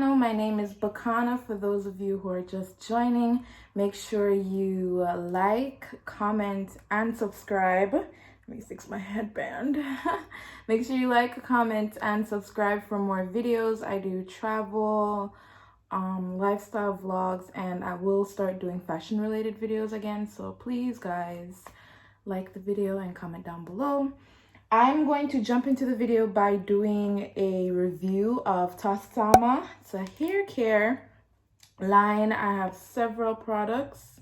channel. My name is Bicana. For those of you who are just joining, make sure you like, comment, and subscribe. Let me fix my headband. Make sure you like, comment, and subscribe for more videos. I do travel, lifestyle vlogs, and I will start doing fashion related videos again. So please guys, like the video and comment down below. I'm going to jump into the video by doing a review of Taastama. It's a hair care line. I have several products.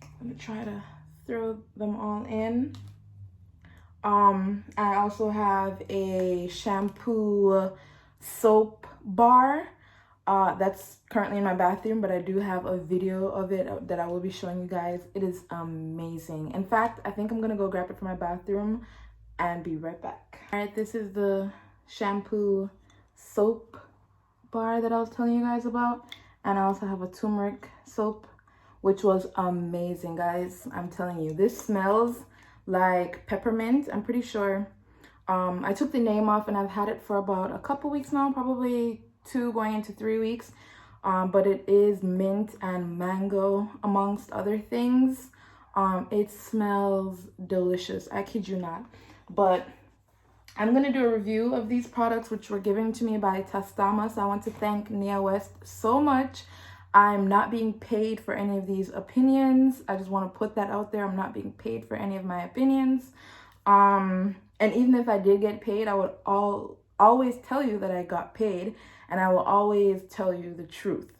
I'm gonna try to throw them all in. I also have a shampoo soap bar that's currently in my bathroom, but I do have a video of it that I will be showing you guys. It is amazing. In fact, I think I'm gonna go grab it from my bathroom and be right back. All right, this is the shampoo soap bar that I was telling you guys about, and I also have a turmeric soap, which was amazing, guys. I'm telling you, this smells like peppermint. I'm pretty sure. I took the name off and I've had it for about a couple weeks now, probably 2 going into 3 weeks. But it is mint and mango amongst other things. It smells delicious, I kid you not. But I'm gonna do a review of these products which were given to me by Taastama. So I want to thank Nia West so much. I'm not being paid for any of these opinions. I just want to put that out there. I'm not being paid for any of my opinions. And even if I did get paid, I would always tell you that I got paid, and I will always tell you the truth.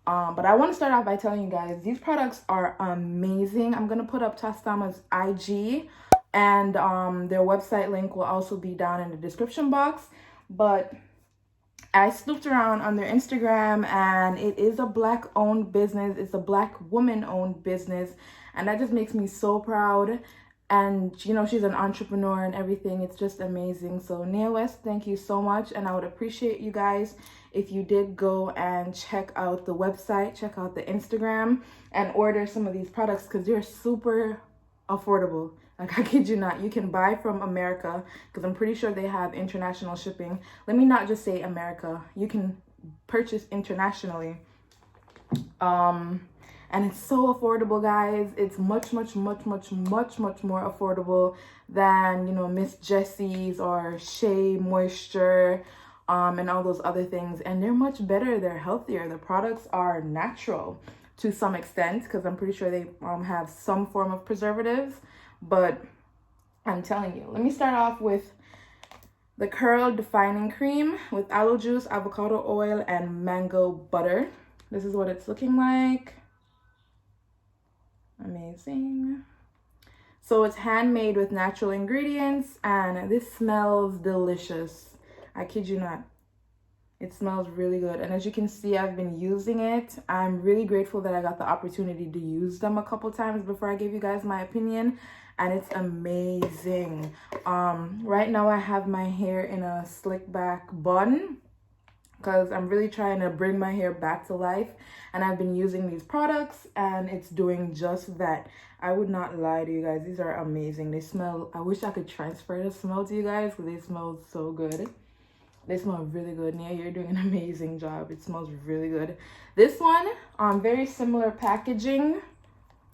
But I want to start off by telling you guys, these products are amazing. I'm gonna put up Taastama's IG, and their website link will also be down in the description box. But I snooped around on their Instagram, and it is a Black owned business. It's a Black woman owned business, and that just makes me so proud. And you know, she's an entrepreneur and everything. It's just amazing. So Nia West, thank you so much, and I would appreciate you guys if you did go and check out the website, check out the Instagram, and order some of these products because they're super affordable. Like, I kid you not, you can buy from America because I'm pretty sure they have international shipping. Let me not just say America. You can purchase internationally. And it's so affordable, guys. It's much more affordable than, you know, Miss Jessie's or Shea Moisture and all those other things. And they're much better. They're healthier. The products are natural to some extent because I'm pretty sure they have some form of preservatives. But I'm telling you, let me start off with the Curl Defining Cream with aloe juice, avocado oil, and mango butter. This is what it's looking like. Amazing. So it's handmade with natural ingredients, and this smells delicious. I kid you not. It smells really good. And as you can see, I've been using it. I'm really grateful that I got the opportunity to use them a couple times before I gave you guys my opinion. And it's amazing. Right now I have my hair in a slick back bun because I'm really trying to bring my hair back to life. And I've been using these products, and it's doing just that. I would not lie to you guys. These are amazing. They smell, I wish I could transfer the smell to you guys because they smell so good. They smell really good. Nia, you're doing an amazing job. It smells really good. This one, very similar packaging,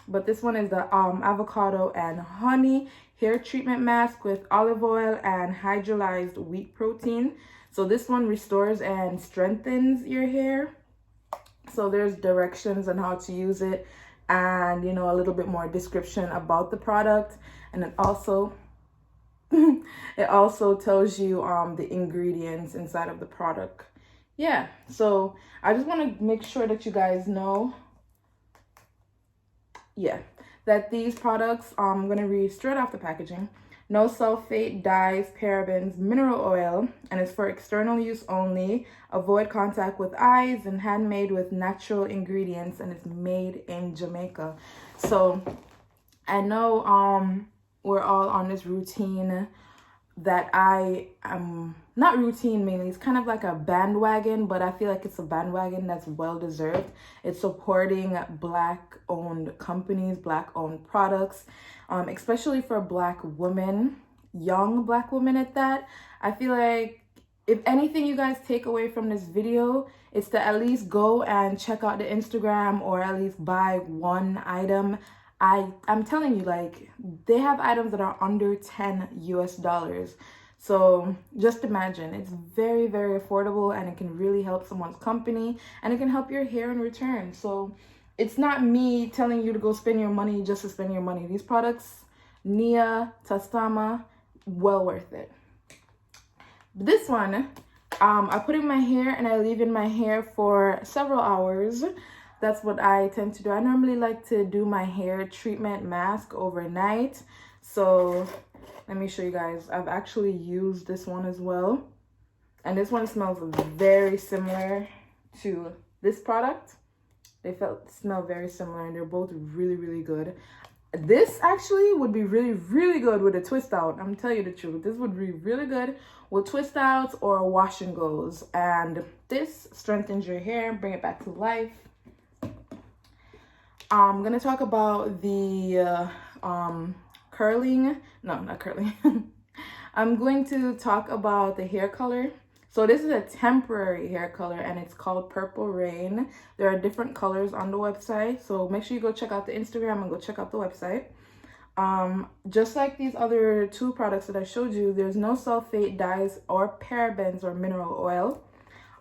but this one is the avocado and honey hair treatment mask with olive oil and hydrolyzed wheat protein. So this one restores and strengthens your hair. So there's directions on how to use it, and you know, a little bit more description about the product, and it also tells you the ingredients inside of the product. Yeah, so I just want to make sure that you guys know, that these products, I'm going to read straight off the packaging. No sulfate, dyes, parabens, mineral oil, and it's for external use only. Avoid contact with eyes, and handmade with natural ingredients, and it's made in Jamaica. So I know we're all on this routine that I am not routine mainly. It's kind of like a bandwagon, but I feel like it's a bandwagon that's well deserved. It's supporting Black owned companies, Black owned products, especially for Black women, young Black women at that. I feel like if anything you guys take away from this video, it's to at least go and check out the Instagram or at least buy one item. I'm telling you, like, they have items that are under $10 US. So just imagine, it's very, very affordable, and it can really help someone's company, and it can help your hair in return. So it's not me telling you to go spend your money just to spend your money. These products, Nia, Taastama, well worth it. This one, I put in my hair and I leave in my hair for several hours. That's what I tend to do. I normally like to do my hair treatment mask overnight. So let me show you guys. I've actually used this one as well. And this one smells very similar to this product. They smell very similar, and they're both really, really good. This actually would be really, really good with a twist out. I'm telling you the truth. This would be really good with twist outs or wash and goes. And this strengthens your hair, bring it back to life. I'm gonna talk about the curling. No, not curling. I'm going to talk about the hair color. So this is a temporary hair color, and it's called Purple Rain. There are different colors on the website, so make sure you go check out the Instagram and go check out the website. Just like these other two products that I showed you, there's no sulfate dyes or parabens or mineral oil.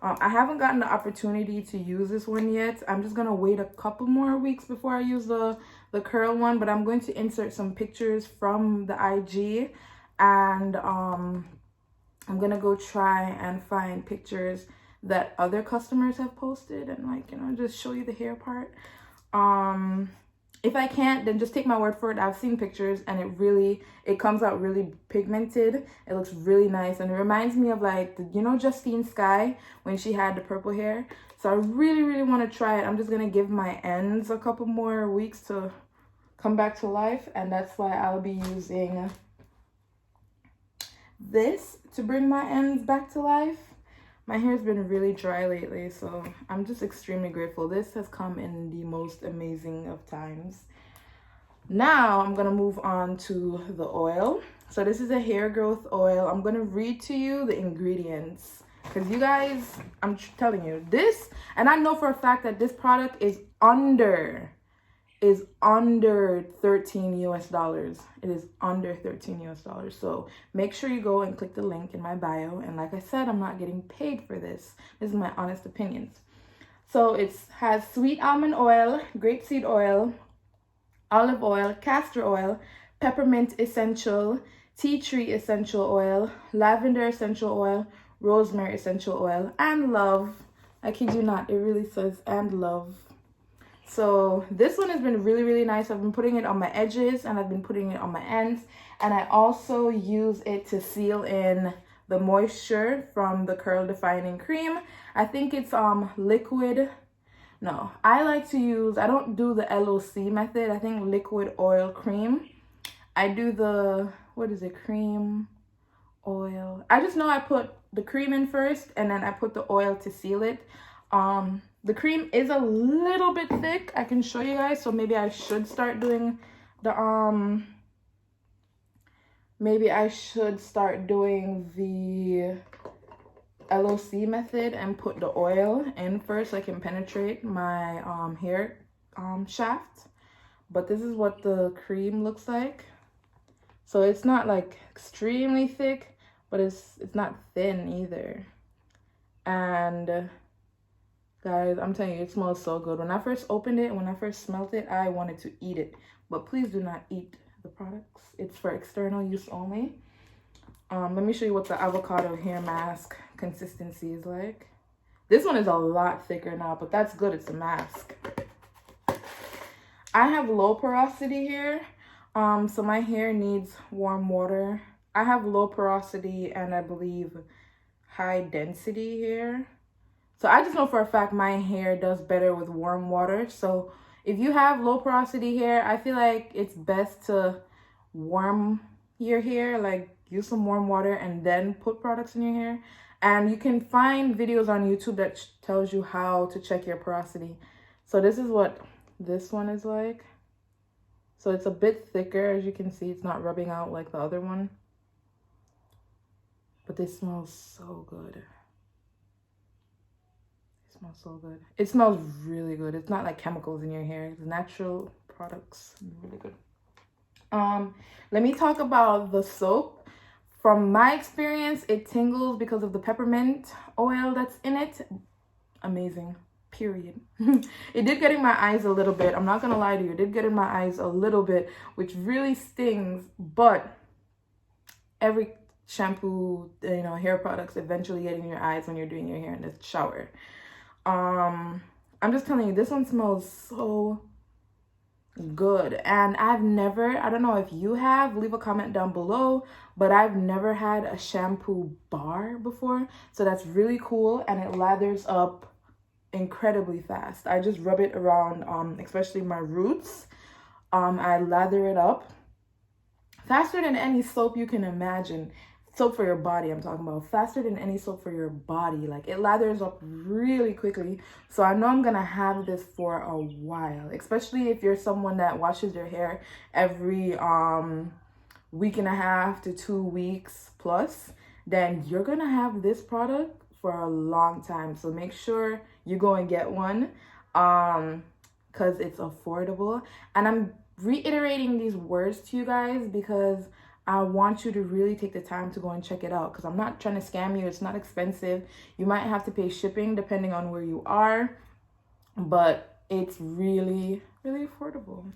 I haven't gotten the opportunity to use this one yet. I'm just gonna wait a couple more weeks before I use the curl one, but I'm going to insert some pictures from the IG, and I'm gonna go try and find pictures that other customers have posted and, like, you know, just show you the hair part. If I can't, then just take my word for it. I've seen pictures, and it comes out really pigmented. It looks really nice, and it reminds me of, like, you know, Justine Skye when she had the purple hair. So I really, really want to try it. I'm just gonna give my ends a couple more weeks to come back to life, and that's why I'll be using this to bring my ends back to life. My hair's been really dry lately, so I'm just extremely grateful. This has come in the most amazing of times. Now I'm gonna move on to the oil. So this is a hair growth oil. I'm gonna read to you the ingredients, because you guys, I'm telling you this, and I know for a fact that this product is under 13 US dollars. It is under 13 US dollars. So make sure you go and click the link in my bio. And like I said, I'm not getting paid for this. This is my honest opinions. So it has sweet almond oil, grapeseed oil, olive oil, castor oil, peppermint essential, tea tree essential oil, lavender essential oil, rosemary essential oil, and love. I kid you not, it really says and love. So this one has been really, really nice. I've been putting it on my edges, and I've been putting it on my ends. And I also use it to seal in the moisture from the curl defining cream. I think it's liquid. No, I like to use, I don't do the LOC method. I think liquid oil cream. I do the, what is it, cream, oil. I just know I put the cream in first, and then I put the oil to seal it. The cream is a little bit thick. I can show you guys, so maybe I should start doing the LOC method and put the oil in first so I can penetrate my hair shaft. But this is what the cream looks like. So it's not like extremely thick, but it's not thin either. And guys, I'm telling you, it smells so good. When I first opened it, when I first smelled it, I wanted to eat it. But please do not eat the products. It's for external use only. Let me show you what the avocado hair mask consistency is like. This one is a lot thicker now, but that's good. It's a mask. I have low porosity hair, so my hair needs warm water. I have low porosity and I believe high density hair. So I just know for a fact my hair does better with warm water. So if you have low porosity hair, I feel like it's best to warm your hair, like use some warm water and then put products in your hair. And you can find videos on YouTube that tells you how to check your porosity. So this is what this one is like. So it's a bit thicker, as you can see. It's not rubbing out like the other one. but they smell so good. It smells so good. It smells really good. It's not like chemicals in your hair. It's natural products. Really good. Let me talk about the soap. From my experience, it tingles because of the peppermint oil that's in it. Amazing. Period. It did get in my eyes a little bit. I'm not gonna lie to you. It did get in my eyes a little bit, which really stings. But every shampoo, you know, hair products eventually get in your eyes when you're doing your hair in the shower. I'm just telling you, this one smells so good. And I've never, I don't know if you have, leave a comment down below, but I've never had a shampoo bar before. So that's really cool, and it lathers up incredibly fast. I just rub it around, especially my roots. I lather it up faster than any soap you can imagine. Soap for your body, I'm talking about. Faster than any soap for your body. Like, it lathers up really quickly. So I know I'm gonna have this for a while, especially if you're someone that washes your hair every week and a half to 2 weeks plus. Then you're gonna have this product for a long time. So make sure you go and get one, because it's affordable. And I'm reiterating these words to you guys because I want you to really take the time to go and check it out, because I'm not trying to scam you. It's not expensive. You might have to pay shipping depending on where you are, but it's really, really affordable.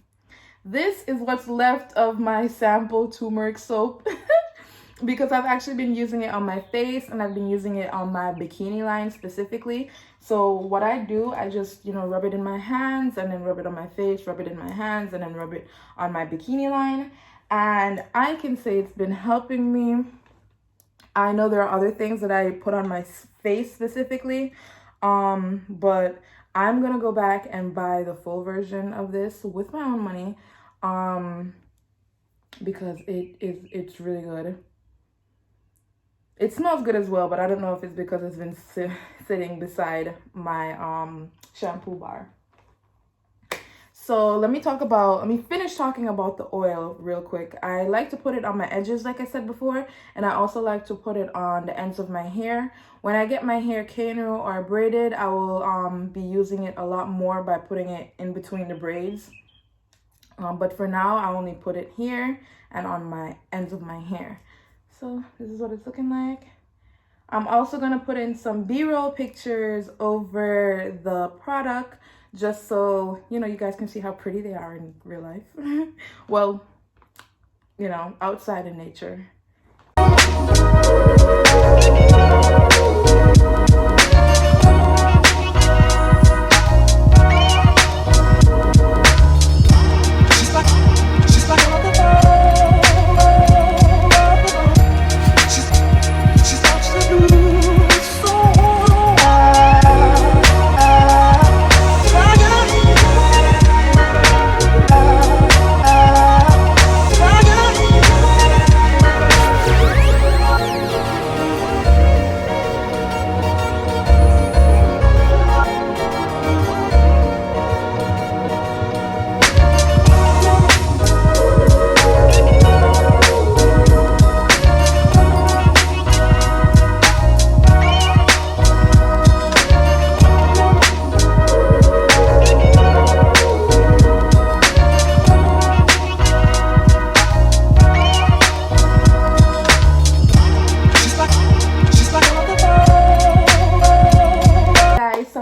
This is what's left of my sample turmeric soap because I've actually been using it on my face, and I've been using it on my bikini line specifically. So what I do, I just, you know, rub it in my hands and then rub it on my face, rub it in my hands and then rub it on my bikini line. And I can say it's been helping me. I know there are other things that I put on my face specifically, but I'm gonna go back and buy the full version of this with my own money, because it's really good. It smells good as well, but I don't know if it's because it's been sitting beside my shampoo bar. So let me finish talking about the oil real quick. I like to put it on my edges, like I said before, and I also like to put it on the ends of my hair. When I get my hair cane-roll or braided, I will be using it a lot more by putting it in between the braids. But for now, I only put it here and on my ends of my hair. So this is what it's looking like. I'm also gonna put in some B-roll pictures over the product, just so, you know, you guys can see how pretty they are in real life. Well, you know, outside in nature.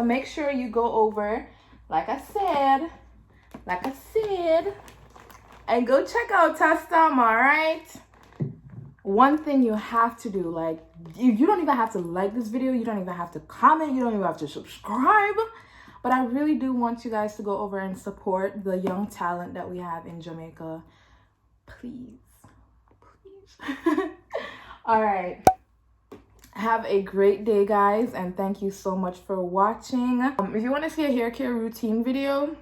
Make sure you go over, like I said, and go check out Taastama, right? One thing you have to do, like, you don't even have to like this video, you don't even have to comment, you don't even have to subscribe, but I really do want you guys to go over and support the young talent that we have in Jamaica. Please. All right. Have a great day, guys, and thank you so much for watching. If you want to see a hair care routine video,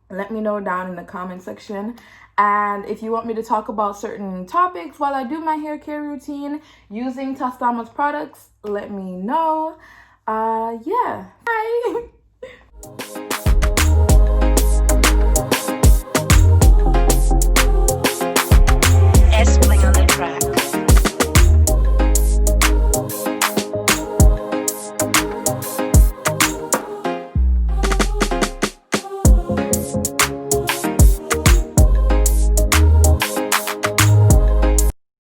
let me know down in the comment section. And if you want me to talk about certain topics while I do my hair care routine using Tostama's products, let me know. Yeah, bye.